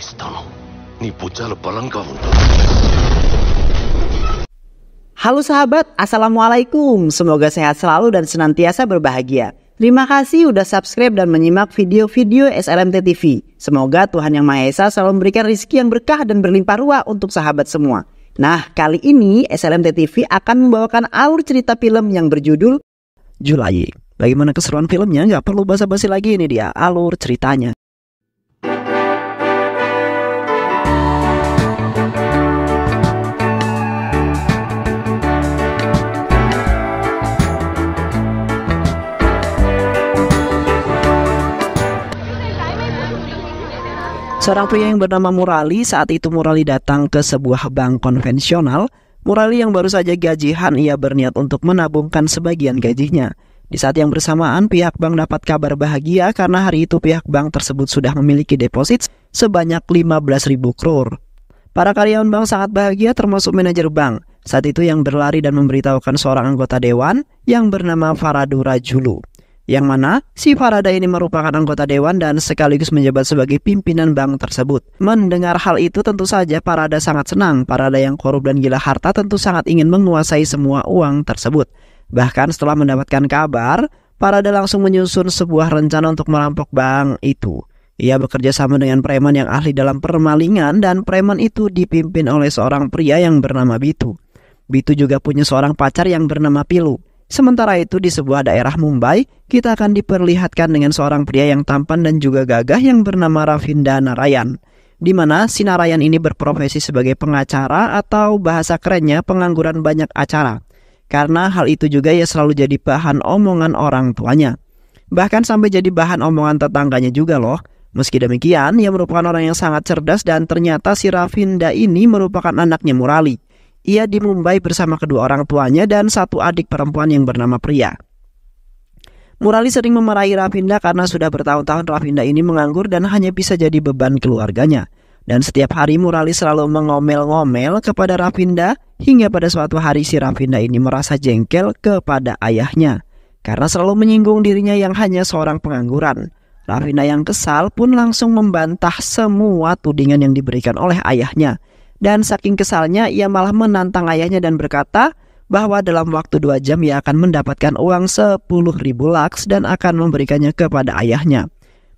したの。にぼちゃるバランカウント。 Halo sahabat, Assalamualaikum. Semoga sehat selalu dan senantiasa berbahagia. Terima kasih udah subscribe dan menyimak video-video SLMT TV. Semoga Tuhan Yang Maha Esa selalu memberikan rezeki yang berkah dan berlimpah ruah untuk sahabat semua. Nah, kali ini SLMT TV akan membawakan alur cerita film yang berjudul Julai. Bagaimana keseruan filmnya? Nggak perlu basa-basi lagi, ini dia alur ceritanya. Seorang pria yang bernama Murali. Saat itu Murali datang ke sebuah bank konvensional. Murali yang baru saja gajian, ia berniat untuk menabungkan sebagian gajinya. Di saat yang bersamaan, pihak bank dapat kabar bahagia karena hari itu pihak bank tersebut sudah memiliki deposit sebanyak 15.000 crore. Para karyawan bank sangat bahagia, termasuk manajer bank. Saat itu yang berlari dan memberitahukan seorang anggota dewan yang bernama Faradu Rajulu. Yang mana si Farada ini merupakan anggota dewan dan sekaligus menjabat sebagai pimpinan bank tersebut. Mendengar hal itu tentu saja Farada sangat senang. Farada yang korup dan gila harta tentu sangat ingin menguasai semua uang tersebut. Bahkan setelah mendapatkan kabar, Farada langsung menyusun sebuah rencana untuk merampok bank itu. Ia bekerja sama dengan preman yang ahli dalam permalingan dan preman itu dipimpin oleh seorang pria yang bernama Bitu. Bitu juga punya seorang pacar yang bernama Pilu. Sementara itu di sebuah daerah Mumbai, kita akan diperlihatkan dengan seorang pria yang tampan dan juga gagah yang bernama Ravinda Narayan. Di mana si Narayan ini berprofesi sebagai pengacara atau bahasa kerennya pengangguran banyak acara. Karena hal itu juga ia selalu jadi bahan omongan orang tuanya. Bahkan sampai jadi bahan omongan tetangganya juga loh. Meski demikian, ia merupakan orang yang sangat cerdas dan ternyata si Ravinda ini merupakan anaknya Murali. Ia di Mumbai bersama kedua orang tuanya dan satu adik perempuan yang bernama Priya. Murali sering memarahi Ravinda karena sudah bertahun-tahun Ravinda ini menganggur dan hanya bisa jadi beban keluarganya. Dan setiap hari Murali selalu mengomel-ngomel kepada Ravinda hingga pada suatu hari si Ravinda ini merasa jengkel kepada ayahnya karena selalu menyinggung dirinya yang hanya seorang pengangguran. Ravinda yang kesal pun langsung membantah semua tudingan yang diberikan oleh ayahnya. Dan saking kesalnya ia malah menantang ayahnya dan berkata bahwa dalam waktu 2 jam ia akan mendapatkan uang 10.000 laks dan akan memberikannya kepada ayahnya.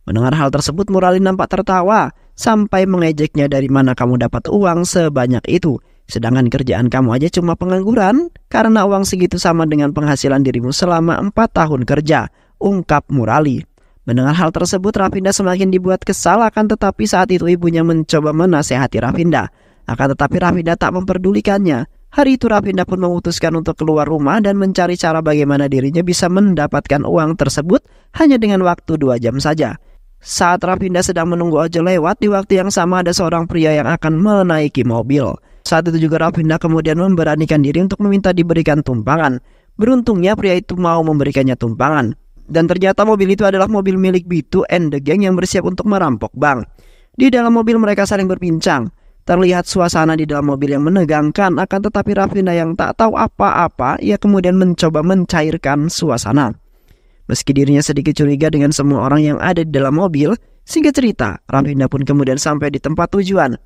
Mendengar hal tersebut Murali nampak tertawa sampai mengejeknya, dari mana kamu dapat uang sebanyak itu? Sedangkan kerjaan kamu aja cuma pengangguran, karena uang segitu sama dengan penghasilan dirimu selama 4 tahun kerja, ungkap Murali. Mendengar hal tersebut Ravinda semakin dibuat kesal, akan tetapi saat itu ibunya mencoba menasehati Ravinda. Akan tetapi Ravinda tak memperdulikannya. Hari itu Ravinda pun memutuskan untuk keluar rumah dan mencari cara bagaimana dirinya bisa mendapatkan uang tersebut hanya dengan waktu 2 jam saja. Saat Ravinda sedang menunggu ojol lewat, di waktu yang sama ada seorang pria yang akan menaiki mobil. Saat itu juga Ravinda kemudian memberanikan diri untuk meminta diberikan tumpangan. Beruntungnya pria itu mau memberikannya tumpangan. Dan ternyata mobil itu adalah mobil milik Bitu and the Gang yang bersiap untuk merampok bank. Di dalam mobil mereka saling berbincang. Terlihat suasana di dalam mobil yang menegangkan, akan tetapi Ravinda yang tak tahu apa-apa, ia kemudian mencoba mencairkan suasana. Meski dirinya sedikit curiga dengan semua orang yang ada di dalam mobil, singkat cerita, Ravinda pun kemudian sampai di tempat tujuan.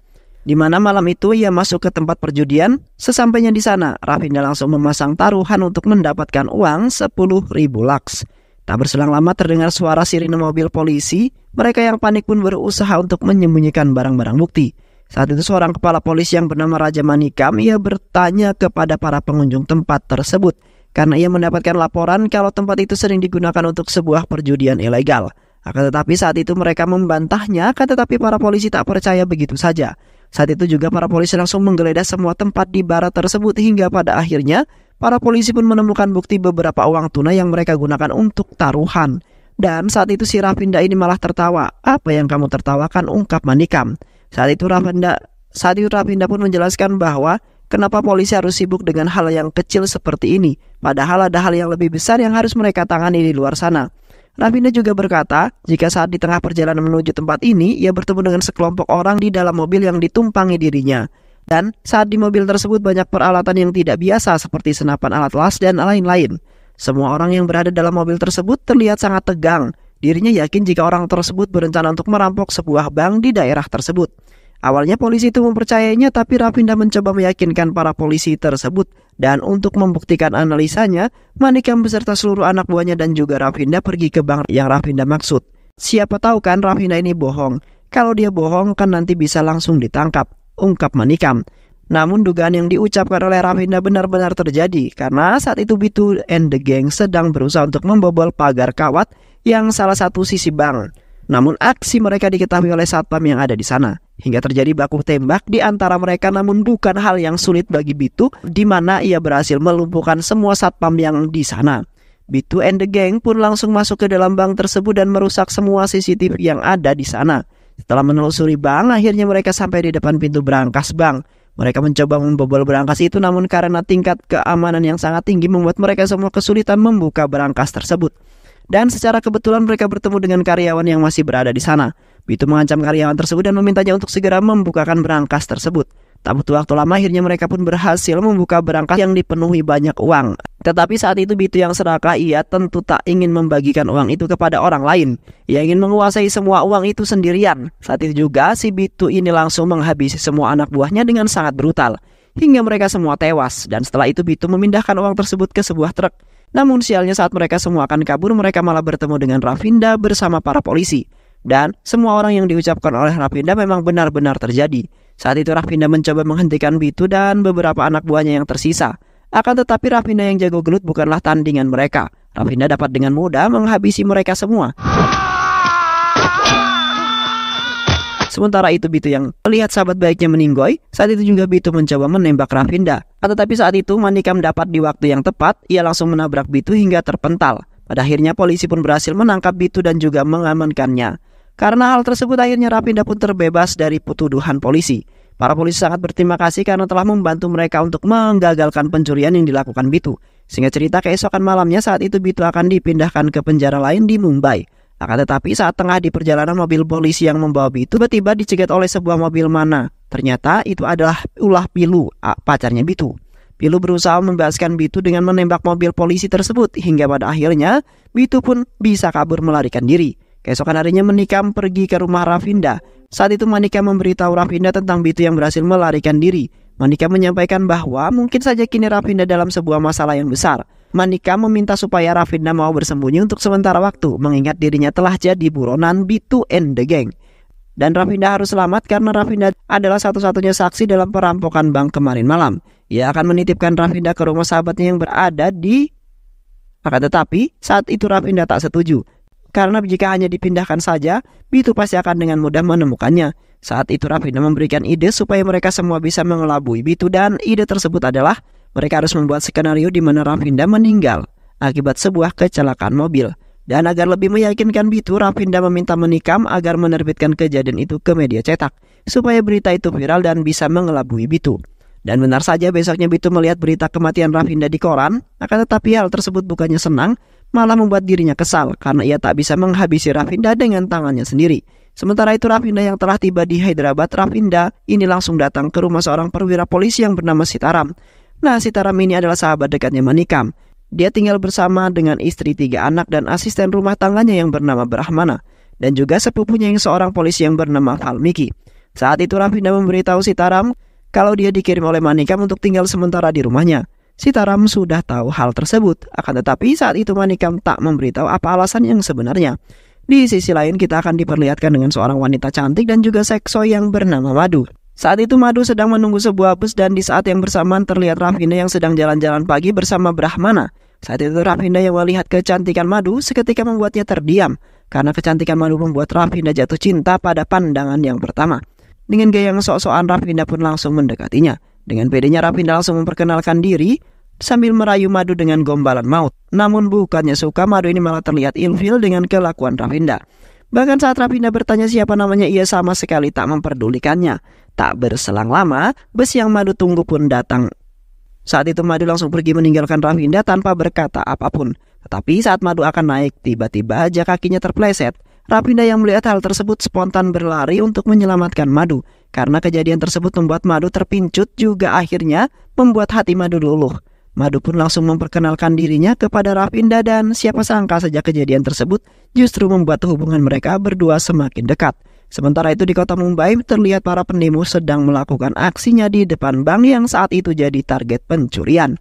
Di mana malam itu ia masuk ke tempat perjudian. Sesampainya di sana, Ravinda langsung memasang taruhan untuk mendapatkan uang 10.000 laks. Tak berselang lama terdengar suara sirine mobil polisi. Mereka yang panik pun berusaha untuk menyembunyikan barang-barang bukti. Saat itu seorang kepala polisi yang bernama Raja Manikam, ia bertanya kepada para pengunjung tempat tersebut karena ia mendapatkan laporan kalau tempat itu sering digunakan untuk sebuah perjudian ilegal. Akan tetapi saat itu mereka membantahnya, akan tetapi para polisi tak percaya begitu saja. Saat itu juga para polisi langsung menggeledah semua tempat di barat tersebut hingga pada akhirnya para polisi pun menemukan bukti beberapa uang tunai yang mereka gunakan untuk taruhan. Dan saat itu si Ravinda ini malah tertawa. Apa yang kamu tertawakan, ungkap Manikam. Saat itu Ravinda pun menjelaskan bahwa kenapa polisi harus sibuk dengan hal yang kecil seperti ini, padahal ada hal yang lebih besar yang harus mereka tangani di luar sana. Ravinda juga berkata, jika saat di tengah perjalanan menuju tempat ini, ia bertemu dengan sekelompok orang di dalam mobil yang ditumpangi dirinya. Dan saat di mobil tersebut banyak peralatan yang tidak biasa seperti senapan alat las dan lain-lain. Semua orang yang berada dalam mobil tersebut terlihat sangat tegang. Dirinya yakin jika orang tersebut berencana untuk merampok sebuah bank di daerah tersebut. Awalnya polisi itu mempercayainya, tapi Rafinda mencoba meyakinkan para polisi tersebut. Dan untuk membuktikan analisanya, Manikam beserta seluruh anak buahnya dan juga Rafinda pergi ke bank yang Rafinda maksud. Siapa tahu kan Rafinda ini bohong. Kalau dia bohong kan nanti bisa langsung ditangkap, ungkap Manikam. Namun dugaan yang diucapkan oleh Rafinda benar-benar terjadi karena saat itu Bitu and the gang sedang berusaha untuk membobol pagar kawat yang salah satu sisi bank. Namun aksi mereka diketahui oleh satpam yang ada di sana. Hingga terjadi baku tembak di antara mereka, namun bukan hal yang sulit bagi Bitu, di mana ia berhasil melumpuhkan semua satpam yang di sana. Bitu and the gang pun langsung masuk ke dalam bank tersebut dan merusak semua CCTV yang ada di sana. Setelah menelusuri bank, akhirnya mereka sampai di depan pintu berangkas bank. Mereka mencoba membobol berangkas itu, namun karena tingkat keamanan yang sangat tinggi membuat mereka semua kesulitan membuka berangkas tersebut. Dan secara kebetulan mereka bertemu dengan karyawan yang masih berada di sana. Bitu mengancam karyawan tersebut dan memintanya untuk segera membukakan berangkas tersebut. Tak butuh waktu lama, akhirnya mereka pun berhasil membuka berangkas yang dipenuhi banyak uang. Tetapi saat itu Bitu yang serakah, ia tentu tak ingin membagikan uang itu kepada orang lain. Ia ingin menguasai semua uang itu sendirian. Saat itu juga si Bitu ini langsung menghabisi semua anak buahnya dengan sangat brutal, hingga mereka semua tewas. Dan setelah itu Bitu memindahkan uang tersebut ke sebuah truk. Namun sialnya saat mereka semua akan kabur, mereka malah bertemu dengan Rafinda bersama para polisi. Dan semua orang yang diucapkan oleh Rafinda memang benar-benar terjadi. Saat itu Rafinda mencoba menghentikan Bitu dan beberapa anak buahnya yang tersisa. Akan tetapi Rafinda yang jago gelut bukanlah tandingan mereka. Rafinda dapat dengan mudah menghabisi mereka semua. Sementara itu Bitu yang melihat sahabat baiknya meninggoy, saat itu juga Bitu mencoba menembak Rafinda. Tetapi saat itu Manikam dapat di waktu yang tepat, ia langsung menabrak Bitu hingga terpental. Pada akhirnya polisi pun berhasil menangkap Bitu dan juga mengamankannya. Karena hal tersebut akhirnya Rafinda pun terbebas dari tuduhan polisi. Para polisi sangat berterima kasih karena telah membantu mereka untuk menggagalkan pencurian yang dilakukan Bitu. Sehingga cerita keesokan malamnya saat itu Bitu akan dipindahkan ke penjara lain di Mumbai. Akan tetapi saat tengah di perjalanan, mobil polisi yang membawa Bitu tiba-tiba dicegat oleh sebuah mobil mana. Ternyata itu adalah ulah Pilu, pacarnya Bitu. Pilu berusaha membebaskan Bitu dengan menembak mobil polisi tersebut. Hingga pada akhirnya Bitu pun bisa kabur melarikan diri. Keesokan harinya Manikam pergi ke rumah Rafinda. Saat itu Manikam memberitahu Rafinda tentang Bitu yang berhasil melarikan diri. Manikam menyampaikan bahwa mungkin saja kini Rafinda dalam sebuah masalah yang besar. Manikam meminta supaya Rafinda mau bersembunyi untuk sementara waktu, mengingat dirinya telah jadi buronan Bitu and the gang. Dan Rafinda harus selamat karena Rafinda adalah satu-satunya saksi dalam perampokan bank kemarin malam. Ia akan menitipkan Rafinda ke rumah sahabatnya yang berada di... Akan tetapi saat itu Rafinda tak setuju. Karena jika hanya dipindahkan saja, Bitu pasti akan dengan mudah menemukannya. Saat itu Rafinda memberikan ide supaya mereka semua bisa mengelabui Bitu, dan ide tersebut adalah mereka harus membuat skenario di mana Rafinda meninggal akibat sebuah kecelakaan mobil. Dan agar lebih meyakinkan Bitu, Rafinda meminta Manikam agar menerbitkan kejadian itu ke media cetak supaya berita itu viral dan bisa mengelabui Bitu. Dan benar saja besoknya Bitu melihat berita kematian Rafinda di koran. Akan tetapi hal tersebut bukannya senang, malah membuat dirinya kesal karena ia tak bisa menghabisi Rafinda dengan tangannya sendiri. Sementara itu Rafinda yang telah tiba di Hyderabad, Rafinda ini langsung datang ke rumah seorang perwira polisi yang bernama Sitaram. Nah, Sitaram ini adalah sahabat dekatnya Manikam. Dia tinggal bersama dengan istri, 3 anak dan asisten rumah tangganya yang bernama Brahmana, dan juga sepupunya yang seorang polisi yang bernama Valmiki. Saat itu Rafinda memberitahu Sitaram kalau dia dikirim oleh Manikam untuk tinggal sementara di rumahnya. Sitaram sudah tahu hal tersebut, akan tetapi saat itu Manikam tak memberitahu apa alasan yang sebenarnya. Di sisi lain kita akan diperlihatkan dengan seorang wanita cantik dan juga seksoi yang bernama Madu. Saat itu Madu sedang menunggu sebuah bus dan di saat yang bersamaan terlihat Rafinda yang sedang jalan-jalan pagi bersama Brahmana. Saat itu Rafinda yang melihat kecantikan Madu seketika membuatnya terdiam, karena kecantikan Madu membuat Rafinda jatuh cinta pada pandangan yang pertama. Dengan gaya yang sok-sokan Rafinda pun langsung mendekatinya. Dengan pedenya Rafinda langsung memperkenalkan diri sambil merayu Madu dengan gombalan maut. Namun bukannya suka, Madu ini malah terlihat ilfil dengan kelakuan Rafinda. Bahkan saat Rafinda bertanya siapa namanya, ia sama sekali tak memperdulikannya. Tak berselang lama, bus yang Madu tunggu pun datang. Saat itu Madu langsung pergi meninggalkan Rafinda tanpa berkata apapun. Tetapi saat Madu akan naik, tiba-tiba aja kakinya terpleset. Rafinda yang melihat hal tersebut spontan berlari untuk menyelamatkan Madu. Karena kejadian tersebut membuat Madu terpincut, juga akhirnya membuat hati Madu luluh. Madu pun langsung memperkenalkan dirinya kepada Rafinda dan siapa sangka sejak kejadian tersebut justru membuat hubungan mereka berdua semakin dekat. Sementara itu di kota Mumbai terlihat para pendemo sedang melakukan aksinya di depan bank yang saat itu jadi target pencurian.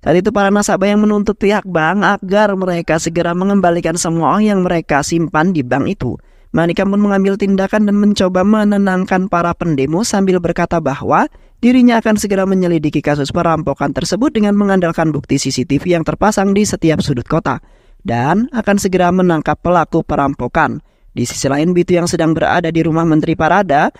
Saat itu para nasabah yang menuntut pihak bank agar mereka segera mengembalikan semua uang yang mereka simpan di bank itu. Manika pun mengambil tindakan dan mencoba menenangkan para pendemo sambil berkata bahwa dirinya akan segera menyelidiki kasus perampokan tersebut dengan mengandalkan bukti CCTV yang terpasang di setiap sudut kota dan akan segera menangkap pelaku perampokan. Di sisi lain, Bitu yang sedang berada di rumah Menteri Parada,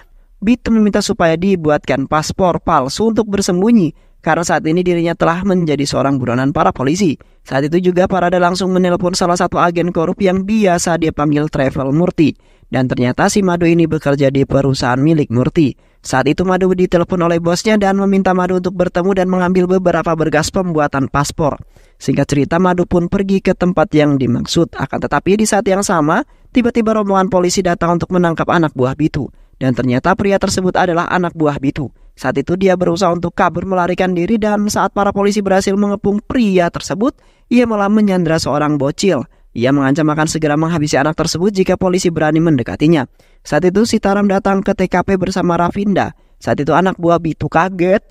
Bitu meminta supaya dibuatkan paspor palsu untuk bersembunyi karena saat ini dirinya telah menjadi seorang buronan para polisi. Saat itu juga Parada langsung menelpon salah satu agen korup yang biasa dia panggil Travel Murti. Dan ternyata si Madu ini bekerja di perusahaan milik Murti. Saat itu Madu ditelepon oleh bosnya dan meminta Madu untuk bertemu dan mengambil beberapa berkas pembuatan paspor. Singkat cerita, Madu pun pergi ke tempat yang dimaksud. Akan tetapi di saat yang sama, tiba-tiba rombongan polisi datang untuk menangkap anak buah Bitu. Dan ternyata pria tersebut adalah anak buah Bitu. Saat itu dia berusaha untuk kabur melarikan diri dan saat para polisi berhasil mengepung pria tersebut, ia malah menyandra seorang bocil. Ia mengancam akan segera menghabisi anak tersebut jika polisi berani mendekatinya. Saat itu Sitaram datang ke TKP bersama Rafinda. Saat itu anak buah Bitu kaget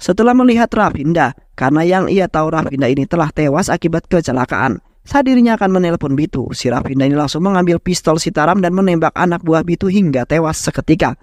setelah melihat Rafinda karena yang ia tahu Rafinda ini telah tewas akibat kecelakaan. Saat dirinya akan menelpon Bitu, si Rafinda ini langsung mengambil pistol Sitaram dan menembak anak buah Bitu hingga tewas seketika.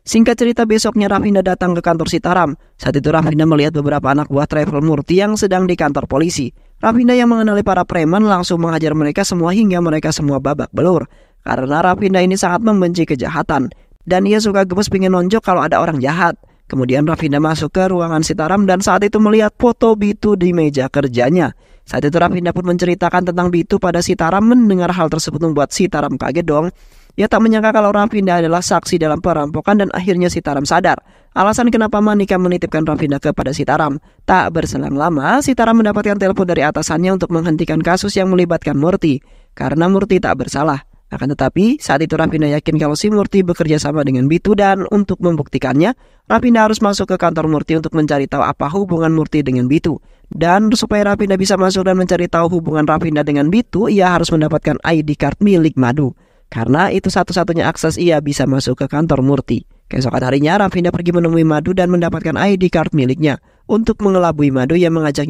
Singkat cerita, besoknya Rafinda datang ke kantor Sitaram. Saat itu Rafinda melihat beberapa anak buah Travel Murti yang sedang di kantor polisi. Rafinda yang mengenali para preman langsung menghajar mereka semua hingga mereka semua babak belur. Karena Rafinda ini sangat membenci kejahatan dan ia suka gemes pengen nonjok kalau ada orang jahat. Kemudian Rafinda masuk ke ruangan Sitaram dan saat itu melihat foto Bitu di meja kerjanya. Saat itu Rafinda pun menceritakan tentang Bitu pada Sitaram. Mendengar hal tersebut membuat Sitaram kaget dong. Ia tak menyangka kalau Rafinda adalah saksi dalam perampokan dan akhirnya Sitaram sadar alasan kenapa Manika menitipkan Rafinda kepada Sitaram. Tak berselang lama, Sitaram mendapatkan telepon dari atasannya untuk menghentikan kasus yang melibatkan Murti karena Murti tak bersalah. Akan tetapi, saat itu Rafinda yakin kalau si Murti bekerja sama dengan Bitu dan untuk membuktikannya, Rafinda harus masuk ke kantor Murti untuk mencari tahu apa hubungan Murti dengan Bitu. Dan supaya Rafinda bisa masuk dan mencari tahu hubungan Rafinda dengan Bitu, ia harus mendapatkan ID card milik Madu. Karena itu satu-satunya akses ia bisa masuk ke kantor Murti. Keesokan harinya, Rafinda pergi menemui Madu dan mendapatkan ID card miliknya. Untuk mengelabui Madu, ia mengajak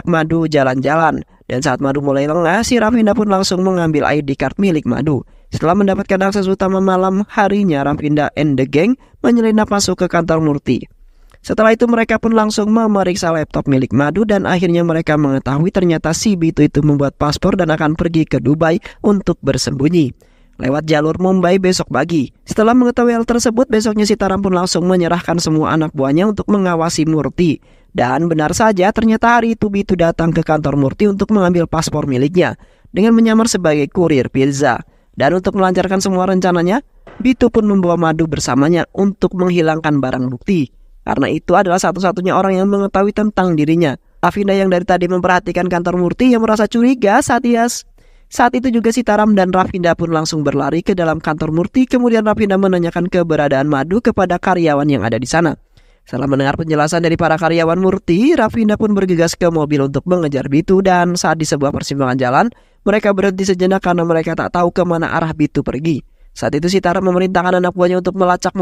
Madu jalan-jalan. Dan saat Madu mulai lengah, si Rafinda pun langsung mengambil ID card milik Madu. Setelah mendapatkan akses utama malam harinya, Rafinda and the gang menyelinap masuk ke kantor Murti. Setelah itu mereka pun langsung memeriksa laptop milik Madu dan akhirnya mereka mengetahui ternyata si Bitu itu membuat paspor dan akan pergi ke Dubai untuk bersembunyi lewat jalur Mumbai besok pagi. Setelah mengetahui hal tersebut, besoknya Sitaram pun langsung menyerahkan semua anak buahnya untuk mengawasi Murti. Dan benar saja ternyata hari itu Bitu datang ke kantor Murti untuk mengambil paspor miliknya dengan menyamar sebagai kurir pizza. Dan untuk melancarkan semua rencananya, Bitu pun membawa Madu bersamanya untuk menghilangkan barang bukti. Karena itu adalah satu-satunya orang yang mengetahui tentang dirinya. Rafinda yang dari tadi memperhatikan kantor Murti yang merasa curiga saat itu juga Sitaram dan Rafinda pun langsung berlari ke dalam kantor Murti. Kemudian Rafinda menanyakan keberadaan Madu kepada karyawan yang ada di sana. Setelah mendengar penjelasan dari para karyawan Murti, Rafinda pun bergegas ke mobil untuk mengejar Bitu. Dan saat di sebuah persimpangan jalan, mereka berhenti sejenak karena mereka tak tahu kemana arah Bitu pergi. Saat itu Sitaram memerintahkan anak buahnya untuk melacak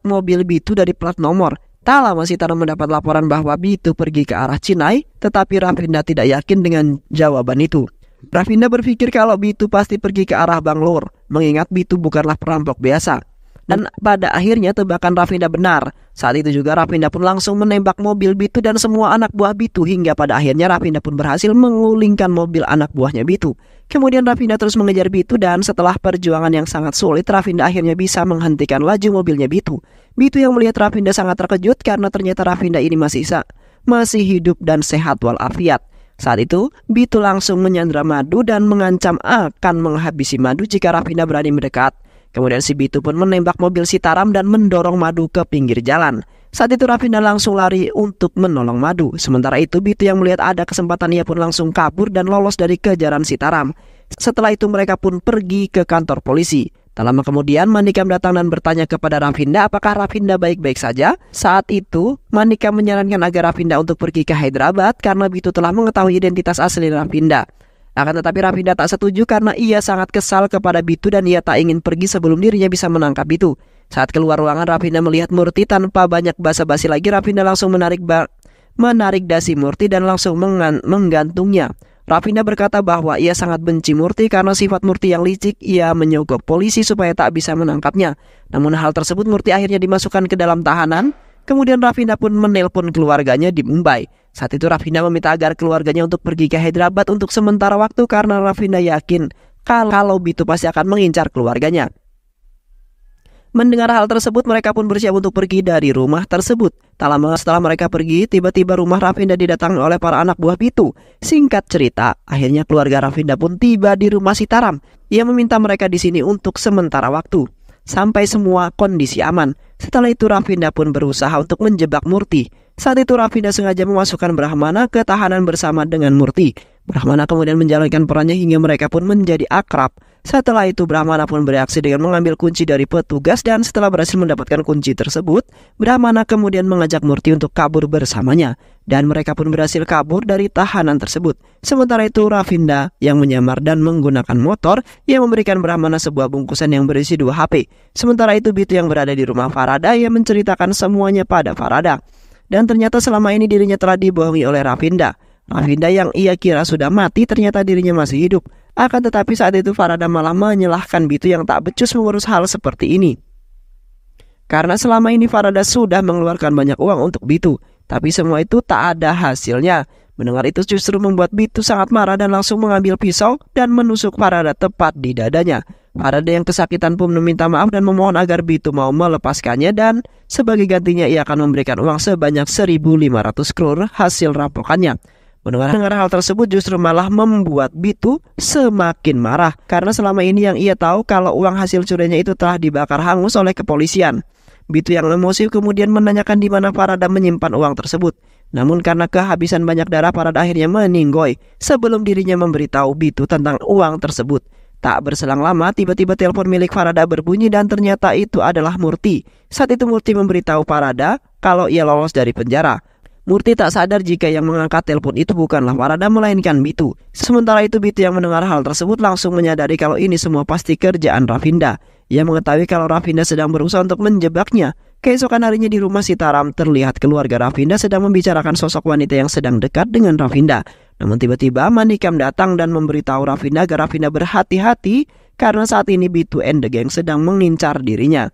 mobil Bitu dari plat nomor. Tak lama Sitaram mendapat laporan bahwa Bitu pergi ke arah Cinai, tetapi Rafinda tidak yakin dengan jawaban itu. Rafinda berpikir kalau Bitu pasti pergi ke arah Bangalore, mengingat Bitu bukanlah perampok biasa. Dan pada akhirnya tebakan Rafinda benar. Saat itu juga Rafinda pun langsung menembak mobil Bitu dan semua anak buah Bitu hingga pada akhirnya Rafinda pun berhasil mengulingkan mobil anak buahnya Bitu. Kemudian Rafinda terus mengejar Bitu dan setelah perjuangan yang sangat sulit, Rafinda akhirnya bisa menghentikan laju mobilnya Bitu. Bitu yang melihat Rafinda sangat terkejut karena ternyata Rafinda ini masih hidup dan sehat walafiat. Saat itu, Bitu langsung menyandra Madu dan mengancam akan menghabisi Madu jika Rafinda berani mendekat. Kemudian si Bitu pun menembak mobil Sitaram dan mendorong Madu ke pinggir jalan. Saat itu Rafinda langsung lari untuk menolong Madu. Sementara itu Bitu yang melihat ada kesempatan ia pun langsung kabur dan lolos dari kejaran Sitaram. Setelah itu mereka pun pergi ke kantor polisi. Tak lama kemudian Manikam datang dan bertanya kepada Rafinda apakah Rafinda baik-baik saja. Saat itu Manikam menyarankan agar Rafinda untuk pergi ke Hyderabad karena Bitu telah mengetahui identitas asli Rafinda. Akan tetapi Rafinda tak setuju karena ia sangat kesal kepada Bitu dan ia tak ingin pergi sebelum dirinya bisa menangkap Bitu. Saat keluar ruangan Rafinda melihat Murti. Tanpa banyak basa-basi lagi Rafinda langsung menarik dasi Murti dan langsung menggantungnya. Rafinda berkata bahwa ia sangat benci Murti karena sifat Murti yang licik. Ia menyogok polisi supaya tak bisa menangkapnya. Namun hal tersebut Murti akhirnya dimasukkan ke dalam tahanan. Kemudian Rafinda pun menelpon keluarganya di Mumbai. Saat itu Rafinda meminta agar keluarganya untuk pergi ke Hyderabad untuk sementara waktu karena Rafinda yakin kalau Bitu pasti akan mengincar keluarganya. Mendengar hal tersebut, mereka pun bersiap untuk pergi dari rumah tersebut. Tak lama setelah mereka pergi, tiba-tiba rumah Rafinda didatangi oleh para anak buah Bitu. Singkat cerita, akhirnya keluarga Rafinda pun tiba di rumah Sitaram. Ia meminta mereka di sini untuk sementara waktu, sampai semua kondisi aman. Setelah itu Rafinda pun berusaha untuk menjebak Murti. Saat itu Rafinda sengaja memasukkan Brahmana ke tahanan bersama dengan Murti. Brahmana kemudian menjalankan perannya hingga mereka pun menjadi akrab. Setelah itu Brahmana pun bereaksi dengan mengambil kunci dari petugas dan setelah berhasil mendapatkan kunci tersebut, Brahmana kemudian mengajak Murti untuk kabur bersamanya dan mereka pun berhasil kabur dari tahanan tersebut. Sementara itu Rafinda yang menyamar dan menggunakan motor, ia memberikan Brahmana sebuah bungkusan yang berisi 2 HP. Sementara itu Bitu yang berada di rumah Farada ia menceritakan semuanya pada Farada. Dan ternyata selama ini dirinya telah dibohongi oleh Rafinda. Rafinda yang ia kira sudah mati ternyata dirinya masih hidup. Akan tetapi saat itu Farada malah menyalahkan Bitu yang tak becus mengurus hal seperti ini. Karena selama ini Farada sudah mengeluarkan banyak uang untuk Bitu, tapi semua itu tak ada hasilnya. Mendengar itu justru membuat Bitu sangat marah dan langsung mengambil pisau dan menusuk Farada tepat di dadanya. Farada yang kesakitan pun meminta maaf dan memohon agar Bitu mau melepaskannya dan sebagai gantinya ia akan memberikan uang sebanyak 1.500 crore hasil rampokannya. Mendengar hal tersebut justru malah membuat Bitu semakin marah karena selama ini yang ia tahu kalau uang hasil curiannya itu telah dibakar hangus oleh kepolisian. Bitu yang emosi kemudian menanyakan di mana Farada menyimpan uang tersebut. Namun karena kehabisan banyak darah Farada akhirnya meninggoy sebelum dirinya memberitahu Bitu tentang uang tersebut. Tak berselang lama tiba-tiba telepon milik Farada berbunyi dan ternyata itu adalah Murti. Saat itu Murti memberitahu Farada kalau ia lolos dari penjara. Murti tak sadar jika yang mengangkat telepon itu bukanlah Farada melainkan Bitu. Sementara itu Bitu yang mendengar hal tersebut langsung menyadari kalau ini semua pasti kerjaan Rafinda. Ia mengetahui kalau Rafinda sedang berusaha untuk menjebaknya. Keesokan harinya di rumah Sitaram terlihat keluarga Rafinda sedang membicarakan sosok wanita yang sedang dekat dengan Rafinda. Namun tiba-tiba Manikam datang dan memberitahu Rafinda agar Rafinda berhati-hati karena saat ini Bitu and the gang sedang mengincar dirinya.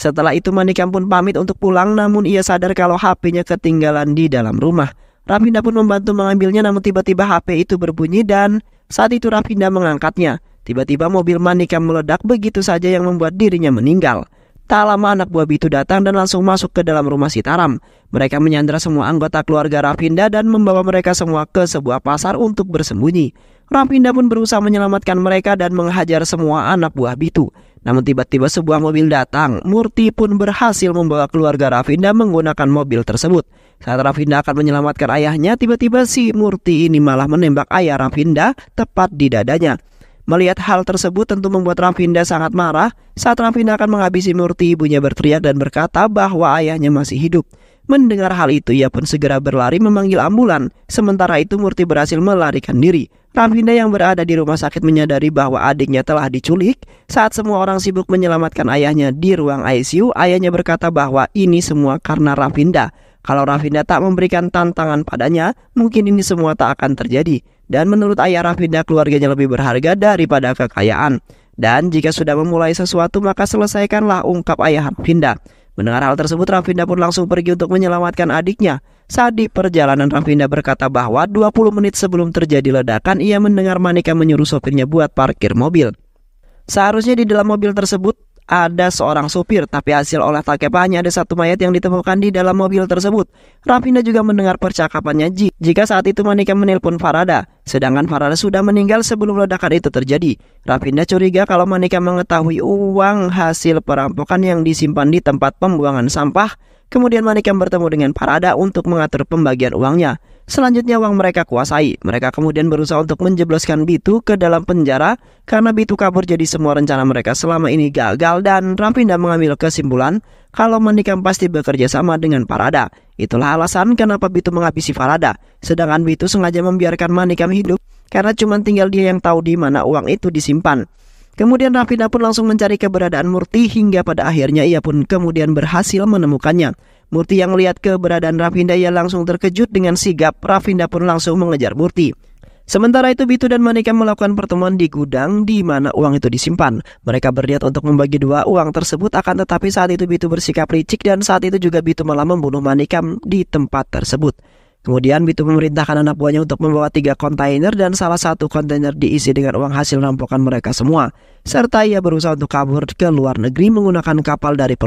Setelah itu Manikam pun pamit untuk pulang namun ia sadar kalau HP-nya ketinggalan di dalam rumah. Rafinda pun membantu mengambilnya namun tiba-tiba HP itu berbunyi dan saat itu Rafinda mengangkatnya. Tiba-tiba mobil Manikam meledak begitu saja yang membuat dirinya meninggal. Tak lama anak buah Bitu datang dan langsung masuk ke dalam rumah Sitaram. Mereka menyandra semua anggota keluarga Rafinda dan membawa mereka semua ke sebuah pasar untuk bersembunyi. Rafinda pun berusaha menyelamatkan mereka dan menghajar semua anak buah Bitu. Namun tiba-tiba sebuah mobil datang. Murti pun berhasil membawa keluarga Rafinda menggunakan mobil tersebut. Saat Rafinda akan menyelamatkan ayahnya, tiba-tiba si Murti ini malah menembak ayah Rafinda tepat di dadanya. Melihat hal tersebut tentu membuat Rafinda sangat marah. Saat Rafinda akan menghabisi Murti, ibunya berteriak dan berkata bahwa ayahnya masih hidup. Mendengar hal itu, ia pun segera berlari memanggil ambulan. Sementara itu Murti berhasil melarikan diri. Rafinda yang berada di rumah sakit menyadari bahwa adiknya telah diculik. Saat semua orang sibuk menyelamatkan ayahnya di ruang ICU, ayahnya berkata bahwa ini semua karena Rafinda. Kalau Rafinda tak memberikan tantangan padanya, mungkin ini semua tak akan terjadi. Dan menurut ayah Rafinda, keluarganya lebih berharga daripada kekayaan. Dan jika sudah memulai sesuatu, maka selesaikanlah, ungkap ayah Rafinda. Mendengar hal tersebut, Rafinda pun langsung pergi untuk menyelamatkan adiknya. Saat di perjalanan, Rafinda berkata bahwa 20 menit sebelum terjadi ledakan, ia mendengar Manikam menyuruh sopirnya buat parkir mobil. Seharusnya di dalam mobil tersebut ada seorang supir, tapi hasil olah TKP hanya ada satu mayat yang ditemukan di dalam mobil tersebut. Rafinda juga mendengar percakapannya jika saat itu Manikam menelpon Farada, sedangkan Farada sudah meninggal sebelum ledakan itu terjadi. Rafinda curiga kalau Manikam mengetahui uang hasil perampokan yang disimpan di tempat pembuangan sampah. Kemudian Manikam bertemu dengan Farada untuk mengatur pembagian uangnya. Selanjutnya uang mereka kuasai. Mereka kemudian berusaha untuk menjebloskan Bitu ke dalam penjara karena Bitu kabur, jadi semua rencana mereka selama ini gagal dan Rafinda mengambil kesimpulan kalau Manikam pasti bekerja sama dengan Parada. Itulah alasan kenapa Bitu menghabisi Parada. Sedangkan Bitu sengaja membiarkan Manikam hidup karena cuma tinggal dia yang tahu di mana uang itu disimpan. Kemudian Rafinda pun langsung mencari keberadaan Murti hingga pada akhirnya ia pun kemudian berhasil menemukannya. Murti yang melihat keberadaan Rafinda ia langsung terkejut dengan sigap. Rafinda pun langsung mengejar Murti. Sementara itu Bitu dan Manikam melakukan pertemuan di gudang di mana uang itu disimpan. Mereka berniat untuk membagi dua uang tersebut, akan tetapi saat itu Bitu bersikap licik dan saat itu juga Bitu malah membunuh Manikam di tempat tersebut. Kemudian Bitu memerintahkan anak buahnya untuk membawa 3 kontainer dan salah satu kontainer diisi dengan uang hasil rampokan mereka semua. Serta ia berusaha untuk kabur ke luar negeri menggunakan kapal dari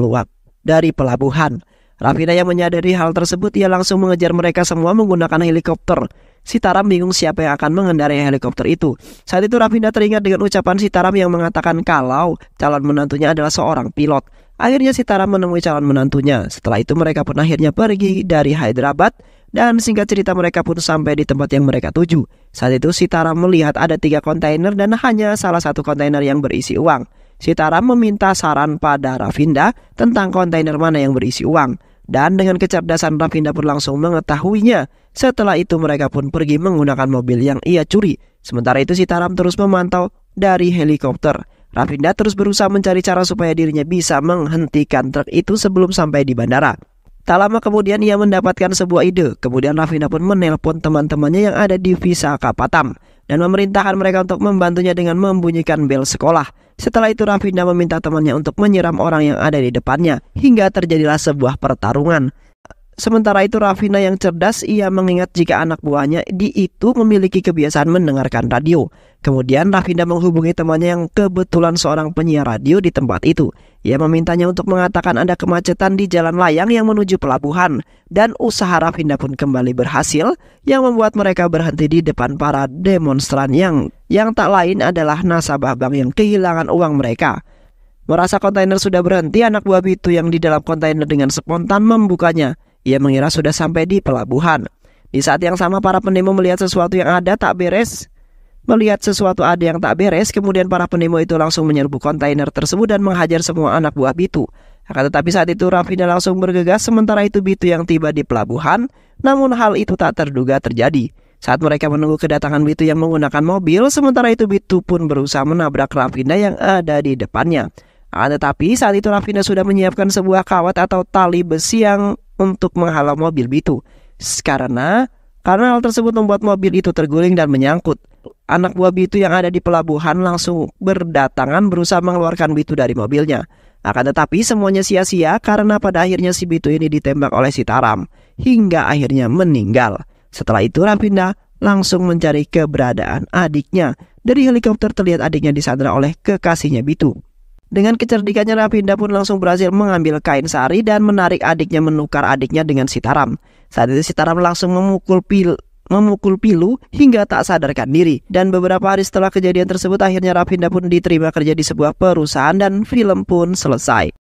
pelabuhan. Rafinda yang menyadari hal tersebut, ia langsung mengejar mereka semua menggunakan helikopter. Sitaram bingung siapa yang akan mengendarai helikopter itu. Saat itu Rafinda teringat dengan ucapan Sitaram yang mengatakan kalau calon menantunya adalah seorang pilot. Akhirnya Sitaram menemui calon menantunya. Setelah itu mereka pun akhirnya pergi dari Hyderabad dan singkat cerita mereka pun sampai di tempat yang mereka tuju. Saat itu Sitaram melihat ada 3 kontainer dan hanya salah satu kontainer yang berisi uang. Sitaram meminta saran pada Rafinda tentang kontainer mana yang berisi uang. Dan dengan kecerdasan Rafinda pun langsung mengetahuinya. Setelah itu mereka pun pergi menggunakan mobil yang ia curi. Sementara itu Sitaram terus memantau dari helikopter. Rafinda terus berusaha mencari cara supaya dirinya bisa menghentikan truk itu sebelum sampai di bandara. Tak lama kemudian ia mendapatkan sebuah ide. Kemudian Rafinda pun menelpon teman-temannya yang ada di Visakhapatnam dan memerintahkan mereka untuk membantunya dengan membunyikan bel sekolah. Setelah itu Rafinda meminta temannya untuk menyiram orang yang ada di depannya hingga terjadilah sebuah pertarungan. Sementara itu Rafinda yang cerdas, ia mengingat jika anak buahnya itu memiliki kebiasaan mendengarkan radio. Kemudian Rafinda menghubungi temannya yang kebetulan seorang penyiar radio di tempat itu. Ia memintanya untuk mengatakan ada kemacetan di jalan layang yang menuju pelabuhan. Dan usaha Rafinda pun kembali berhasil yang membuat mereka berhenti di depan para demonstran yang tak lain adalah nasabah bank yang kehilangan uang mereka. Merasa kontainer sudah berhenti, anak buah Bitu yang di dalam kontainer dengan spontan membukanya. Ia mengira sudah sampai di pelabuhan. Di saat yang sama para pendemo melihat sesuatu yang tak beres. Kemudian para pendemo itu langsung menyerbu kontainer tersebut dan menghajar semua anak buah Bitu. Akan tetapi saat itu Rafinda langsung bergegas, sementara itu Bitu yang tiba di pelabuhan. Namun hal itu tak terduga terjadi. Saat mereka menunggu kedatangan Bitu yang menggunakan mobil, sementara itu Bitu pun berusaha menabrak Rafinda yang ada di depannya. Akan tetapi saat itu Rafinda sudah menyiapkan sebuah kawat atau tali besi yang untuk menghalau mobil Bitu. Karena hal tersebut membuat mobil itu terguling dan menyangkut. Anak buah Bitu yang ada di pelabuhan langsung berdatangan berusaha mengeluarkan Bitu dari mobilnya. Akan tetapi semuanya sia-sia karena pada akhirnya si Bitu ini ditembak oleh Sitaram hingga akhirnya meninggal. Setelah itu Rafinda langsung mencari keberadaan adiknya. Dari helikopter terlihat adiknya disandra oleh kekasihnya Bitu. Dengan kecerdikannya Rafinda pun langsung berhasil mengambil kain sari dan menarik adiknya, menukar adiknya dengan Sitaram. Saat itu Sitaram langsung memukul pilu hingga tak sadarkan diri. Dan beberapa hari setelah kejadian tersebut akhirnya Rafinda pun diterima kerja di sebuah perusahaan dan film pun selesai.